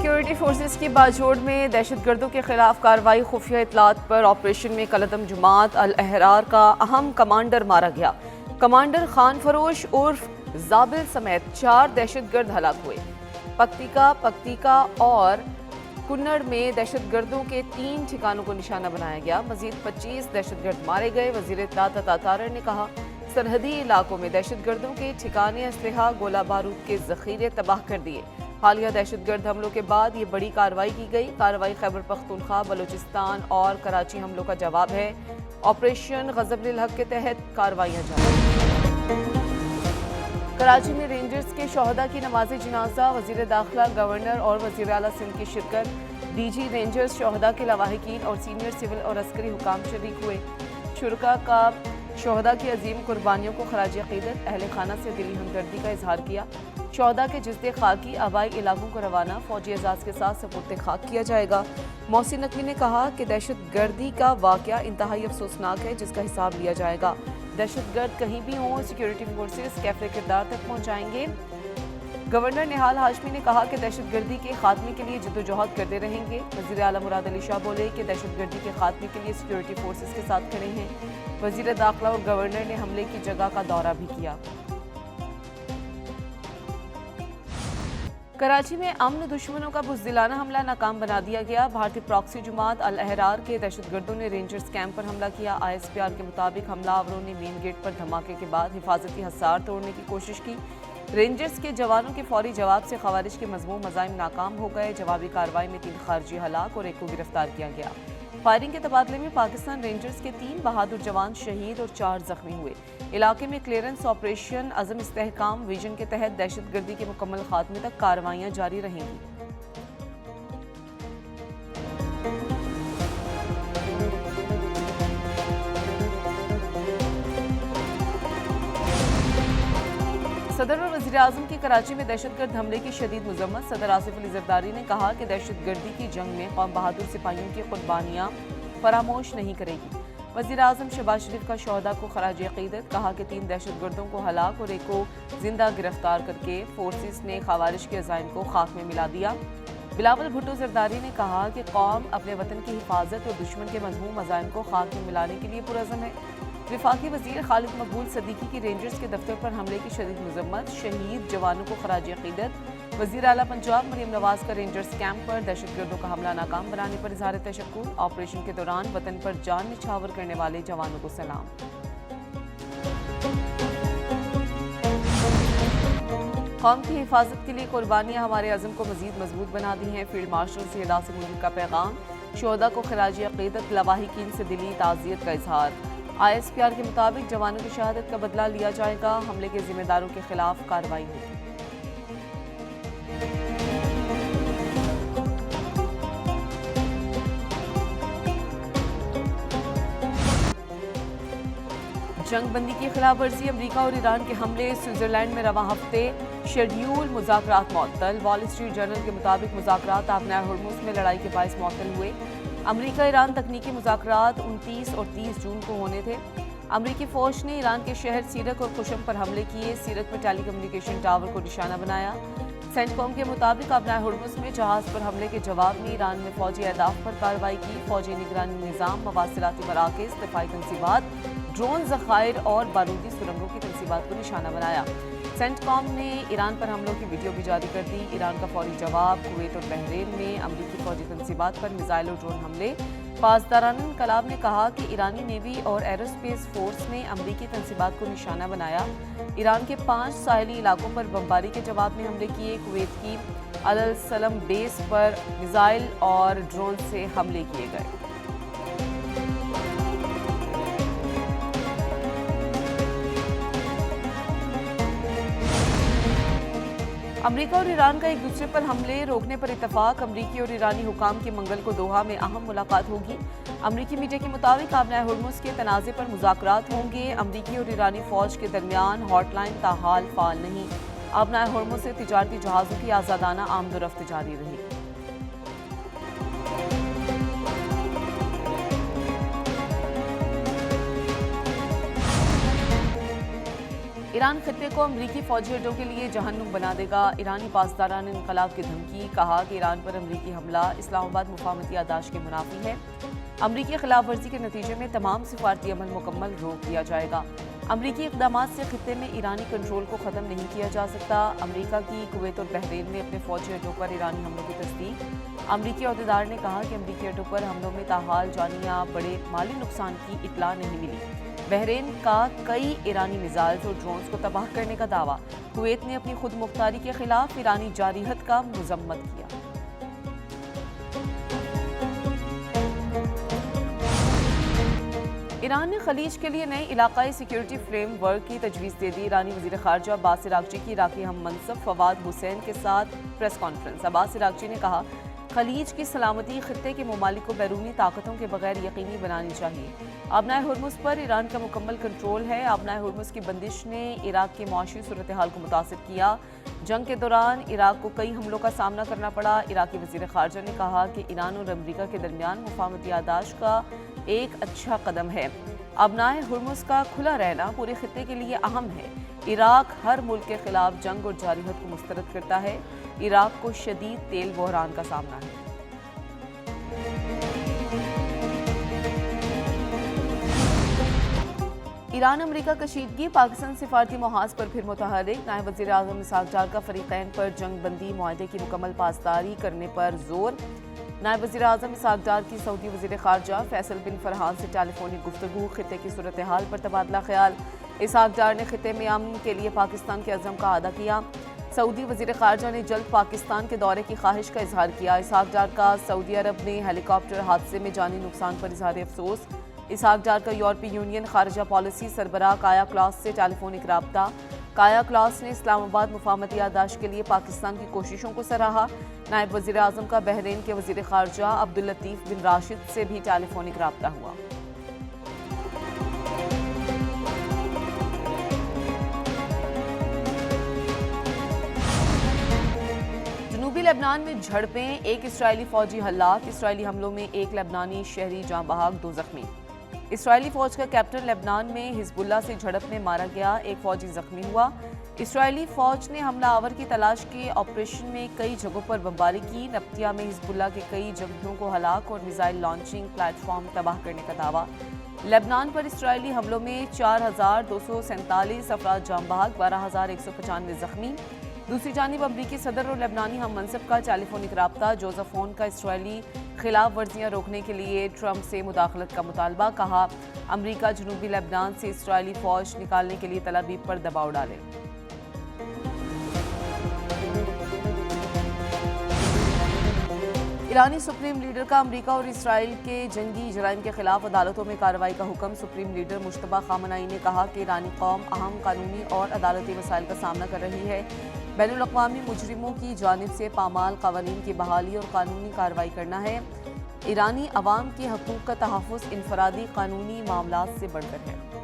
Security forces की बाजोड़ में दहशतगर्दों के खिलाफ कार्रवाई। खुफिया इतलात पर ऑपरेशन में कलदम जमात अल अहरार का अहम कमांडर मारा गया। कमांडर खान फरोश उर्फ जाबिल समेत 4 दहशतगर्द हलाक हुए। पक्तिका और कुन्नड़ में दहशतगर्दों के 3 ठिकानों को निशाना बनाया गया। मजीद 25 दहशतगर्द मारे गए। वजीर इत्तलात तातारर ने कहा, सरहदी इलाकों में दहशतगर्दों के ठिकाने, असलहा, गोला बारूद के जखीरे तबाह कर दिए। हालिया दहशतगर्द हमलों के बाद ये बड़ी कार्रवाई की गई। कार्रवाई खैबर पख्तूनख्वा, बलूचिस्तान और कराची हमलों का जवाब है। ऑपरेशन गज़ब-उल हक के तहत कार्रवाइयाँ जारी। कराची में रेंजर्स के शोहदा की नमाज़े जनाजा। वज़ीर दाखिला, गवर्नर और वज़ीर आला सिंध की शिरकत। डीजी रेंजर्स, शोहदा के लवाहिकीन और सीनियर सिविल और अस्करी हुकाम शरीक हुए। शुरका का शोहदा की अजीम कुर्बानियों को खराज अक़ीदत। अहले खाना से दिली हमदर्दी का इजहार किया। शोहदा के जिस्दे खाकी आबाई इलाकों को रवाना फौजी एजाज के साथ सपुर्द खाक किया जाएगा। मोहसिन नकवी ने कहा कि दहशत गर्दी का वाक़या इंतहाई अफसोसनाक है, जिसका हिसाब लिया जाएगा। दहशतगर्द कहीं भी हों, सिक्योरिटी फोर्सेस कैफे किरदार तक पहुँचाएंगे। गवर्नर निहाल हाशमी ने कहा कि दहशतगर्दी के खात्मे के लिए जद्दोजहद करते रहेंगे। वज़ीर आला मुराद अली शाह बोले कि दहशतगर्दी के खात्मे के लिए सिक्योरिटी फोर्सेस के साथ खड़े हैं। वज़ीर दाखिला और गवर्नर ने हमले की जगह का दौरा भी किया। कराची में अमन दुश्मनों का बुज़दिलाना हमला नाकाम बना दिया गया। भारतीय प्रॉक्सी जमात अल अहरार के दहशतगर्दों ने रेंजर्स कैंप पर हमला किया। ISPR के मुताबिक हमलावरों ने मेन गेट पर धमाके के बाद हिफाजती हसार तोड़ने की कोशिश की। रेंजर्स के जवानों के फौरी जवाब से खवारिज के मज़मूम मज़ाइम नाकाम हो गए। जवाबी कार्रवाई में 3 खारजी हलाक और 1 को गिरफ्तार किया गया। फायरिंग के तबादले में पाकिस्तान रेंजर्स के 3 बहादुर जवान शहीद और 4 जख्मी हुए। इलाके में क्लियरेंस ऑपरेशन अज़म इस्तेहकाम विजन के तहत दहशतगर्दी के मुकम्मल खात्मे तक कार्रवाइयाँ जारी रहेंगी। सदर और वज़ीर आज़म की कराची में दहशतगर्द हमले की शदीद मज़म्मत। सदर आसिफ अली ज़रदारी ने कहा कि दहशतगर्दी की जंग में कौम बहादुर सिपाहियों की कुर्बानियाँ फरामोश नहीं करेगी। वज़ीर आज़म शहबाज शरीफ का शोहदा को खराज अक़ीदत। कहा कि 3 दहशतगर्दों को हलाक और 1 को जिंदा गिरफ्तार करके फोर्सेस ने खवारिज के अज़ाइम को खाक में मिला दिया। बिलावल भुट्टो ज़रदारी ने कहा कि कौम अपने वतन की हिफाजत और दुश्मन के मज़मूम अज़ाइम को खाक में मिलाने के लिए पुरअज़्म है। वफाकी वज़ीर खालिद मकबूल सदीकी की रेंजर्स के दफ्तर पर हमले की शदीद मज़म्मत। शहीद जवानों को खराज अक़ीदत। वज़ीर आला पंजाब मरीम नवाज़ का रेंजर्स कैंप पर दहशतगर्दों का हमला नाकाम बनाने पर इज़हार तशक्कुर। ऑपरेशन के दौरान वतन पर जान निछावर करने वाले जवानों को सलाम। कौम की हिफाजत के लिए कुर्बानियाँ हमारे अज़म को मज़ीद मजबूत बना दी हैं। फील्ड मार्शल से हिदा से मुल्क का पैगाम। शोहदा को खराज अक़ीदत। लवाहिकीन से दिली ताज़ियत का इजहार। ISPR के मुताबिक जवानों की शहादत का बदला लिया जाएगा। हमले के जिम्मेदारों के खिलाफ कार्रवाई होगी। जंग बंदी की खिलाफ वर्जी। अमरीका और ईरान के हमले। स्विट्जरलैंड में रवां हफ्ते शेड्यूल मुज़ाकरात मुअत्तल। वॉल स्ट्रीट जर्नल के मुताबिक मुज़ाकरात आबनाए हुर्मुज़ में लड़ाई के बाइस मुअत्तल हुए। अमरीका ईरान तकनीकी मुज़ाकरात 29 और 30 जून को होने थे। अमरीकी फ़ौज ने ईरान के शहर सीरक और कुशम पर हमले किए। सीरक में टेली कम्युनिकेशन टावर को निशाना बनाया। सेंटकॉम के मुताबिक आबनाए हुर्मुज़ में जहाज़ पर हमले के जवाब में ईरान ने फ़ौजी अहदाफ पर कार्रवाई की। फ़ौजी निगरानी निज़ाम, मवासिलाती मराकज़, दफ़ाई तनसीबात, ड्रोन ज़खायर और बारूदी सुरंगों की तनसीबात को निशाना बनाया। सेंटकॉम ने ईरान पर हमलों की वीडियो भी जारी कर दी। ईरान का फौरी जवाब। कुवैत और बहरीन में अमरीकी फौजी तनसीबात पर मिसाइल और ड्रोन हमले। पासदारान इनकलाब ने कहा कि ईरानी नेवी और एरोस्पेस फोर्स ने अमरीकी तनसीबात को निशाना बनाया। ईरान के 5 साहिली इलाकों पर बमबारी के जवाब में हमले किए। कुवैत की अल सलम बेस पर मिसाइल और ड्रोन से हमले किए गए। अमरीका और ईरान का एक दूसरे पर हमले रोकने पर इत्तफाक। अमरीकी और ईरानी हुकाम की मंगल को दोहा में अहम मुलाकात होगी। अमरीकी मीडिया के मुताबिक आबनाए हुर्मुज़ के तनाज़े पर मुज़ाकरात होंगे। अमरीकी और ईरानी फ़ौज के दरमियान हॉटलाइन ताहाल फ़ाल नहीं। आबनाए हुर्मुज़ से तिजारती जहाज़ों की आज़ादाना आमदोरफ्त जारी रही। ایران خطے کو امریکی فوجی اڈوں کے لیے جہنم بنا دے گا، ایرانی پاسداران انقلاب کی دھمکی، کہا کہ ایران پر امریکی حملہ اسلام آباد مفاہمتی یادداشت کے منافی ہے، امریکی خلاف ورزی کے نتیجے میں تمام سفارتی عمل مکمل روک دیا جائے گا، امریکی اقدامات سے خطے میں ایرانی کنٹرول کو ختم نہیں کیا جا سکتا، امریکہ کی کویت اور بحرین میں اپنے فوجی اڈوں پر ایرانی حملوں کی تصدیق، امریکی عہدیدار نے کہا کہ امریکی اڈوں پر حملوں میں تاحال جانی یا بڑے مالی نقصان کی اطلاع نہیں ملی، بحرین کا کئی ایرانی میزائلز اور ڈرونز کو تباہ کرنے کا دعویٰ، کویت نے اپنی خود مختاری کے خلاف ایرانی جارحیت کا مذمت کیا۔ ایران نے خلیج کے لیے نئے علاقائی سیکیورٹی فریم ورک کی تجویز دے دی، ایرانی وزیر خارجہ عباس عراقچی کی عراقی ہم منصب فواد حسین کے ساتھ پریس کانفرنس، عباس عراقچی نے کہا خلیج کی سلامتی خطے کے ممالک کو بیرونی طاقتوں کے بغیر یقینی بنانی چاہیے، آبنائے ہرمز پر ایران کا مکمل کنٹرول ہے، آبنائے ہرمز کی بندش نے عراق کی معاشی صورتحال کو متاثر کیا، جنگ کے دوران عراق کو کئی حملوں کا سامنا کرنا پڑا، عراقی وزیر خارجہ نے کہا کہ ایران اور امریکہ کے درمیان مفاہمتی یادداشت کا ایک اچھا قدم ہے، آبنائے ہرمز کا کھلا رہنا پورے خطے کے لیے اہم ہے، عراق ہر ملک کے خلاف جنگ اور جارحیت کو مسترد کرتا ہے، عراق کو شدید تیل بحران کا سامنا ہے۔ ایران امریکہ کشیدگی، پاکستان سفارتی محاذ پر پھر متحرک، نائب وزیر اعظم اسحاق ڈار کا فریقین پر جنگ بندی معاہدے کی مکمل پاسداری کرنے پر زور، نائب وزیر اعظم اسحاق ڈار کی سعودی وزیر خارجہ فیصل بن فرحان سے ٹیلی فونک گفتگو، خطے کی صورتحال پر تبادلہ خیال، اسحاق ڈار نے خطے میں امن کے لیے پاکستان کے عزم کا اعادہ کیا، سعودی وزیر خارجہ نے جلد پاکستان کے دورے کی خواہش کا اظہار کیا، اسحاق ڈار کا سعودی عرب میں ہیلی کاپٹر حادثے میں جانی نقصان پر اظہار افسوس، اسحاق ڈار کا یورپی یونین خارجہ پالیسی سربراہ کایا کلاس سے ٹیلی فونک رابطہ، کایا کلاس نے اسلام آباد مفاہمتی یادداشت کے لیے پاکستان کی کوششوں کو سراہا، نائب وزیر اعظم کا بحرین کے وزیر خارجہ عبداللطیف بن راشد سے بھی ٹیلی فونک رابطہ ہوا۔ جنوبی لبنان میں جھڑپیں، ایک اسرائیلی فوجی ہلاک، اسرائیلی حملوں میں ایک لبنانی شہری جاں بحق، 2 زخمی، اسرائیلی فوج کا کیپٹن لبنان میں حزب اللہ سے جھڑپ میں مارا گیا، ایک فوجی زخمی ہوا، اسرائیلی فوج نے حملہ آور کی تلاش کے آپریشن میں کئی جگہوں پر بمباری کی، نبطیہ میں حزب اللہ کے کئی جنگجوؤں کو ہلاک اور میزائل لانچنگ پلیٹ فارم تباہ کرنے کا دعویٰ، لبنان پر اسرائیلی حملوں میں 4247 افراد جاں بحق، 12195 زخمی، دوسری جانب امریکی صدر اور لبنانی ہم منصب کا ٹیلی فونک رابطہ، جوزف اون کا اسرائیلی خلاف ورزیاں روکنے کے لیے ٹرمپ سے مداخلت کا مطالبہ، کہا امریکہ جنوبی لبنان سے اسرائیلی فوج نکالنے کے لیے تل ابیب پر دباؤ ڈالے۔ ایرانی سپریم لیڈر کا امریکہ اور اسرائیل کے جنگی جرائم کے خلاف عدالتوں میں کارروائی کا حکم، سپریم لیڈر مجتبیٰ خامنہئی نے کہا کہ ایرانی قوم اہم قانونی اور عدالتی مسائل کا سامنا کر رہی ہے، بین الاقوامی مجرموں کی جانب سے پامال قوانین کی بحالی اور قانونی کارروائی کرنا ہے، ایرانی عوام کے حقوق کا تحفظ انفرادی قانونی معاملات سے بڑھ کر ہے۔